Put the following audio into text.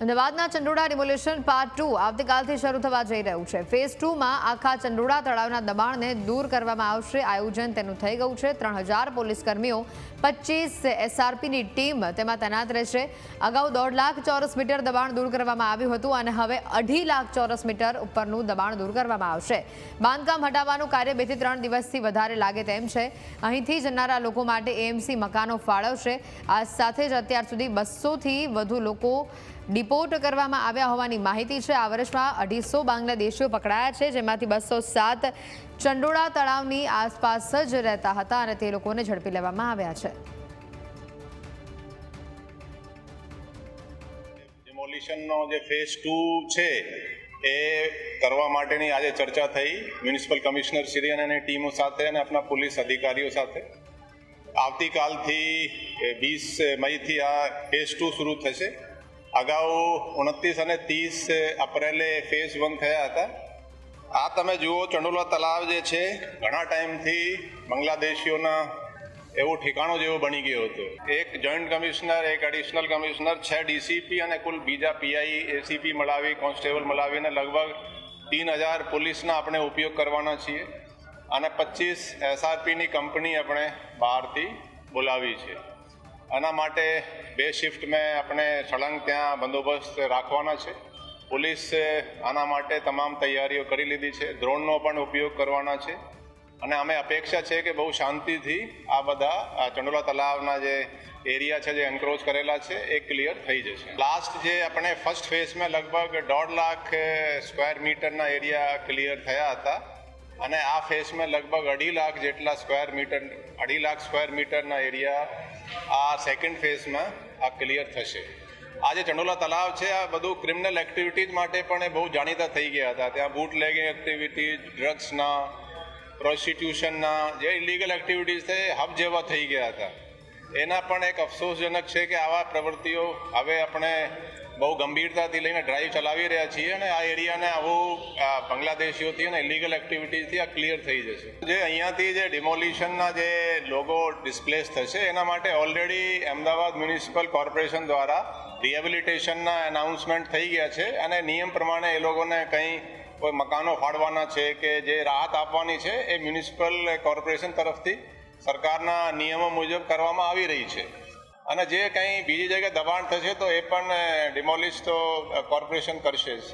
અમદાવાદના Chandola demolition part 2 આવતીકાલથી શરૂ થવા જઈ રહ્યું છે। ફેઝ 2માં આખા ચંડોળા તળાવના દબાણને દૂર કરવામાં આવશે। આયોજન તેનું થઈ ગયું છે। 3000 પોલીસ કર્મીઓ, 25 એસઆરપીની ટીમ તેમાં તૈનાત રહેશે। અગાઉ 1.5 લાખ ચોરસ મીટર દબાણ દૂર કરવામાં આવ્યું હતું અને હવે 2.5 લાખ ચોરસ મીટર ઉપરનું દબાણ દૂર કરવામાં આવશે। બાંધકામ હટાવવાનું કાર્ય 2 થી 3 દિવસથી વધારે લાગે તેમ છે। અહીંથી જનારા લોકો માટે એએમસી મકાનો ફાળવશે। આ સાથે જ અત્યાર સુધી 200થી વધુ લોકો ડિપોર્ટ કરવામાં આવ્યા હોવાની માહિતી છે। આ વર્ષમાં 250 બાંગ્લાદેશીઓ પકડાયા છે, જેમાંથી 207 ચંડોળા તળાવની આસપાસ જ રહેતા હતા અને તે લોકોને ઝડપી લેવામાં આવ્યા છે। ડિમોલિશનનો જે ફેઝ 2 છે એ કરવા માટેની આજે ચર્ચા થઈ મ્યુનિસિપલ કમિશનર શ્રી અને એની ટીમો સાથે અને આપણા પોલીસ અધિકારીઓ સાથે। આવતીકાલથી 20 મઈથી આ ફેઝ 2 શરૂ થશે। અગાઉ 29 અને 30 એપ્રિલે ફેઝ 1 થયા હતા। આ તમે જુઓ, ચંડોળા તળાવ જે છે ઘણા ટાઈમથી બાંગ્લાદેશીઓના એવું ઠેકાણો જેવો બની ગયો હતો। એક જોઈન્ટ કમિશનર, એક એડિશનલ કમિશનર, 6 ડીસીપી અને કુલ બીજા પીઆઈ એસીપી મળાવી, કોન્સ્ટેબલ મળાવીને લગભગ 3000 પોલીસના આપણે ઉપયોગ કરવાના છીએ અને 25 એસઆરપીની કંપની આપણે બહારથી બોલાવી છે। આના માટે 2 શિફ્ટમાં આપણે સળંગ ત્યાં બંદોબસ્ત રાખવાના છે। પોલીસ આના માટે તમામ તૈયારીઓ કરી લીધી છે। ડ્રોનનો પણ ઉપયોગ કરવાના છે અને અમે અપેક્ષા છે કે બહુ શાંતિથી આ બધા ચંડોળા તળાવના જે એરિયા છે, જે એન્ક્રોચ કરેલા છે, એ ક્લિયર થઈ જશે। લાસ્ટ જે આપણે ફર્સ્ટ ફેઝમાં લગભગ 1.5 લાખ સ્ક્વેર મીટરના એરિયા ક્લિયર થયા હતા અને આ ફેઝમાં લગભગ 2.5 લાખ જેટલા અઢી લાખ સ્ક્વેર મીટરના એરિયા આ સેકન્ડ ફેઝમાં આ ક્લિયર થશે। આ જે ચંડોળા તળાવ છે આ બધું ક્રિમિનલ એક્ટિવિટીઝ માટે પણ બહુ જાણીતા થઈ ગયા હતા। ત્યાં બૂટ લેગિંગ એક્ટિવિટીઝ, ડ્રગ્સના, પ્રોસ્ટિટ્યુશનના જે ઇલીગલ એક્ટિવિટીઝ છે હબ જેવા થઈ ગયા હતા। એના પણ એક અફસોસજનક છે કે આવા પ્રવૃત્તિઓ હવે આપણે બહુ ગંભીરતાથી લઈને ડ્રાઈવ ચલાવી રહ્યા છીએ અને આ એરિયાને આવું બાંગ્લાદેશીઓથી અને ઇલીગલ એક્ટિવિટીઝથી આ ક્લિયર થઈ જશે। જે અહીંયાથી જે ડિમોલિશનના જે લોગો ડિસ્પ્લેસ થશે એના માટે ઓલરેડી અમદાવાદ મ્યુનિસિપલ કોર્પોરેશન દ્વારા રિહેબિલિટેશનના એનાઉન્સમેન્ટ થઈ ગયા છે અને નિયમ પ્રમાણે એ લોકોને કંઈ કોઈ મકાનો ફાળવાના છે કે જે રાહત આપવાની છે એ મ્યુનિસિપલ કોર્પોરેશન તરફથી સરકારના નિયમો મુજબ કરવામાં આવી રહી છે અને જે કંઈ બીજી જગ્યાએ દબાણ થશે તો એ પણ ડિમોલિશ તો કોર્પોરેશન કરશે જ।